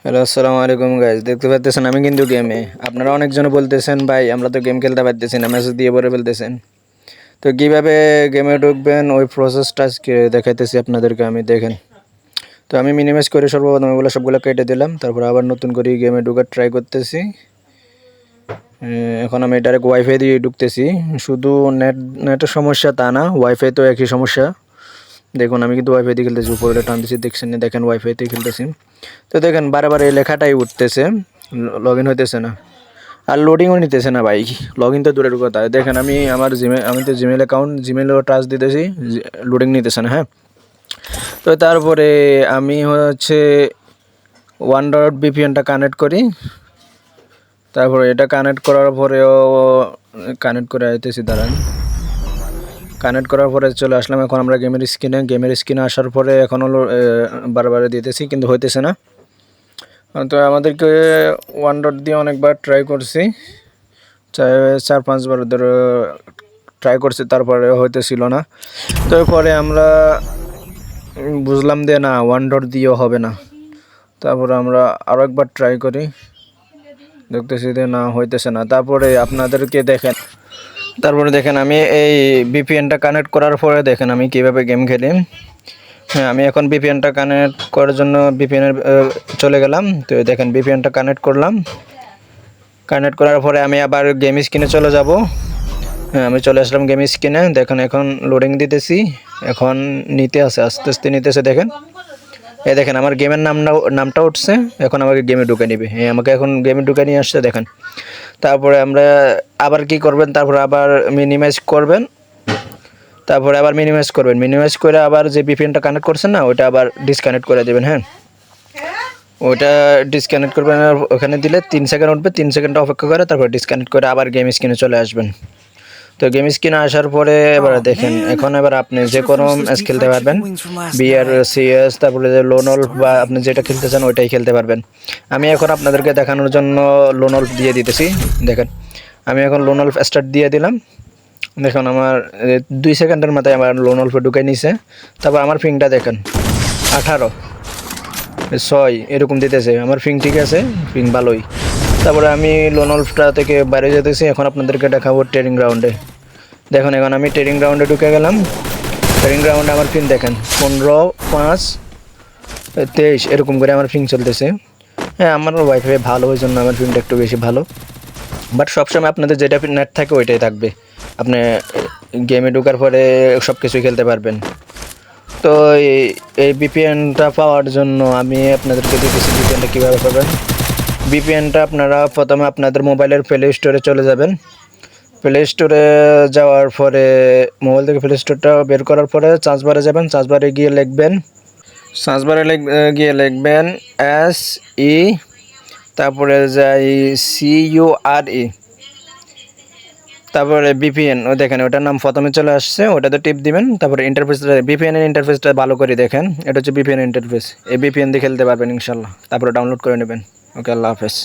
Hello, আসসালামু আলাইকুম guys. দেখতে পাচ্ছেন আমি কিন্তু গেমে। আপনারা অনেকজন বলতেছেন ভাই আমরা তো গেম খেলতে পারতেছি না, মেসেজ দিয়ে বলে ফেলতেছেন। তো কীভাবে গেমে ঢুকবেন ওই প্রসেসটা আজকে দেখাইতেছি আপনাদেরকে। আমি দেখেন, তো আমি মিনিমাইজ করে সর্বপ্রথম এগুলো সবগুলো কেটে দিলাম, তারপর আবার নতুন করে গেমে ঢোকার ট্রাই করতেছি। এখন আমি ডাইরেক্ট ওয়াইফাই দিয়ে ঢুকতেছি। শুধু নেটের সমস্যা তা না, ওয়াইফাই তো একই সমস্যা। দেখুন আমি কিন্তু ওয়াইফাই দিয়ে খেলতেছি, উপরে টানতেছি, দেখছেন না? দেখেন ওয়াইফাই দিয়ে খেলতেছি। তো দেখেন বারে এই লেখাটাই উঠতেছে, লগ ইন হইতেছে না, আর লোডিংও নিতেছে না ভাই। লগ ইন তো দূরের কথা। দেখেন আমি আমার আমি তো জিমেল অ্যাকাউন্ট, জিমেলও টাচ দিতেছি, লোডিং নিতেছে না। হ্যাঁ, তো তারপরে আমি হচ্ছে ওয়ান ডট ভিপিএনটা কানেক্ট করি। তারপরে এটা কানেক্ট করার পরেও কানেক্ট করে আইতেছি, দাঁড়ান। কানেক্ট করার পরে চলে আসলাম এখন আমরা গেমের স্ক্রিনে আসার পরে এখন হলো বারবার দিতেছি, কিন্তু হইতেছে না। তো আমাদেরকে ওয়ান ডট দিয়ে অনেকবার ট্রাই করছি, 4-5 বার ধরে ট্রাই করছি, তারপরে হইতেছিল না। তো পরে আমরা বুঝলাম যে না, ওয়ান ডট দিয়েও হবে না। তারপরে আমরা আরও একবার ট্রাই করি, দেখতেছি যে না, হইতেছে না। তারপরে আপনাদেরকে দেখেন আমি এই ভিপিএনটা কানেক্ট করার পরে দেখেন আমি কীভাবে গেম খেলি। হ্যাঁ, আমি এখন ভিপিএনটা কানেক্ট করার জন্য ভিপিএনের চলে গেলাম। তো দেখেন ভিপিএনটা কানেক্ট করলাম। কানেক্ট করার পরে আমি আবার গেম স্ক্রিনে চলে যাব। হ্যাঁ, আমি চলে আসলাম গেম স্ক্রিনে। দেখেন এখন লোডিং দিতেছি, এখন নিতে আসে, আস্তে আস্তে নিতেছে। দেখেন এই দেখেন আমার গেমের নামটা উঠছে। এখন আমাকে গেমে ঢুকে নিবে। হ্যাঁ, আমাকে এখন গেমে ঢুকে নিয়ে আসছে দেখেন। তারপরে আমরা আবার কি করবেন, তারপরে আবার মিনিমাইজ করবেন, তারপরে আবার মিনিমাইজ করে আবার যে ভিপিএনটা কানেক্ট করছেন না, ওইটা আবার ডিসকানেক্ট করে দেবেন। হ্যাঁ, ওইটা ডিসকানেক্ট করবেন, ওখানে দিলে 3 সেকেন্ড উঠবে, 3 সেকেন্ড অপেক্ষা করে তারপর ডিসকানেক্ট করে আবার গেম স্ক্রিনে চলে আসবেন। তো গেম স্ক্রিনে আসার পরে এবার দেখেন এখন এবার আপনি যে কোনো ম্যাচ খেলতে পারবেন, বিআর, সিএস, তারপরে যে লোন ওল্ফ বা আপনি যেটা খেলতে চান ওইটাই খেলতে পারবেন। আমি এখন আপনাদেরকে দেখানোর জন্য লোন ওল্ফ দিয়ে দিতেছি। দেখেন আমি এখন লোন ওল্ফ স্টার্ট দিয়ে দিলাম। দেখুন আমার 2 সেকেন্ডের মাথায় আমার লোন ওল্ফে ঢুকে নিছে। তারপর আমার ফিংটা দেখেন 18-6 এরকম দিতেছে, আমার ফিং ঠিক আছে, ফিং ভালোই। তারপরে আমি লোন ওল্ফটা থেকে বাইরে যেতেছি। এখন আপনাদেরকে দেখাবো ট্রেনিং গ্রাউন্ডে। দেখুন এখন আমি ট্রেনিং গ্রাউন্ডে ঢুকে গেলাম। ট্রেনিং গ্রাউন্ডে আমার ফিং দেখেন 15-5-23 এরকম করে আমার ফিং চলতেছে। হ্যাঁ, আমার ওয়াইফাই ভালো, ওই জন্য আমার ফিংটা একটু বেশি ভালো। বাট সবসময় আপনাদের যেটা নেট থাকে ওইটাই থাকবে, আপনি গেমে ঢোকার পরে সব কিছুই খেলতে পারবেন। তো এই ভিপিএনটা পাওয়ার জন্য আমি আপনাদেরকে দিতেছি ভিপিএনটা কীভাবে পাবেন। ভিপিএনটা আপনারা প্রথমে আপনাদের মোবাইলের প্লে স্টোরে চলে যাবেন। প্লে স্টোরে যাওয়ার পরে মোবাইল থেকে প্লে স্টোরটা বের করার পরে সার্চ বারে যাবেন। সার্চ বারে গিয়ে লিখবেন SE, তারপরে যাই CURE, তারপরে ভিপিএন। ও দেখেন ওটার নাম প্রথমে চলে আসছে, ওটাতে টিপ দিবেন। তারপরে ইন্টারফেসটা, ভিপিএনের ইন্টারফেসটা ভালো করে দেখেন। এটা হচ্ছে ভিপিএন ইন্টারফেস। এই ভিপিএন দিয়ে খেলতে পারবেন ইনশাল্লাহ। তারপরে ডাউনলোড করে নেবেন। ওকে, আল্লাহ হাফেজ।